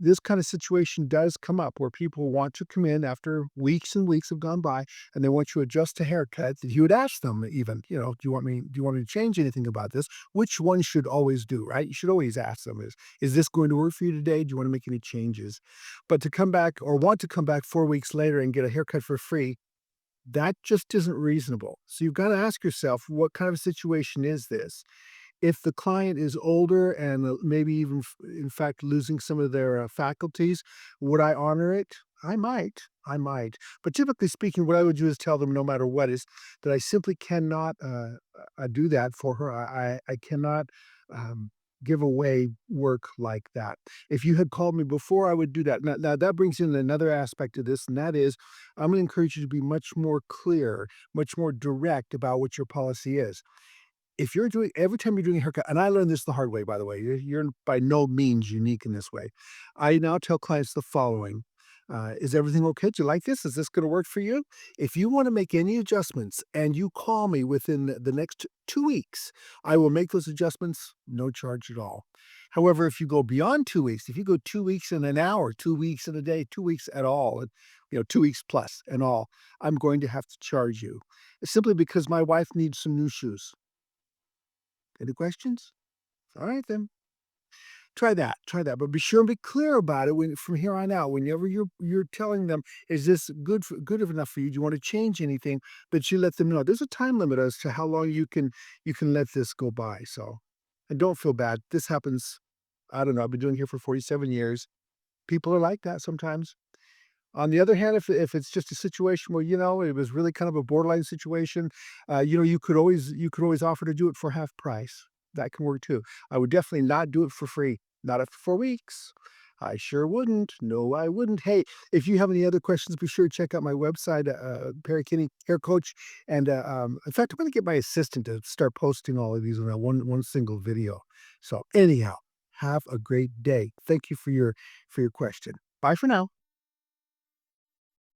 this kind of situation does come up where people want to come in after weeks and weeks have gone by and they want you to adjust a haircut, that you would ask them even, do you want me to change anything about this? Which one should always do, right? You should always ask them is this going to work for you today? Do you want to make any changes? But to come back or want to come back 4 weeks later and get a haircut for free, that just isn't reasonable. So you've got to ask yourself, what kind of situation is this? If the client is older and, maybe even in fact losing some of their, faculties, would I honor it? I might. But typically speaking, what I would do is tell them no matter what is that I simply cannot, do that for her. I cannot, um, give away work like that. If you had called me before, I would do that. Now that brings in another aspect of this, and that is I'm gonna encourage you to be much more clear, much more direct about what your policy is. If you're doing every time you're doing a haircut, and I learned this the hard way, by the way, you're by no means unique in this way. I now tell clients the following. Is everything okay? Do you like this? Is this going to work for you? If you want to make any adjustments and you call me within the next 2 weeks, I will make those adjustments, no charge at all. However, if you go beyond 2 weeks, if you go 2 weeks and an hour, 2 weeks and a day, 2 weeks at all, and 2 weeks plus and all, I'm going to have to charge you simply because my wife needs some new shoes. Any questions? All right then. Try that, but be sure and be clear about it when from here on out. Whenever you're telling them, "Is this good enough for you? Do you want to change anything?" That you let them know. There's a time limit as to how long you can let this go by. So, and don't feel bad. This happens. I don't know. I've been doing here for 47 years. People are like that sometimes. On the other hand, if it's just a situation where, it was really kind of a borderline situation, you could always offer to do it for half price. That can work too. I would definitely not do it for free, not after 4 weeks. I sure wouldn't. No, I wouldn't. Hey, if you have any other questions, be sure to check out my website, Perry Kinney Hair Coach, and, in fact, I'm gonna get my assistant to start posting all of these in a one single video. So, anyhow, have a great day. Thank you for your question. Bye for now.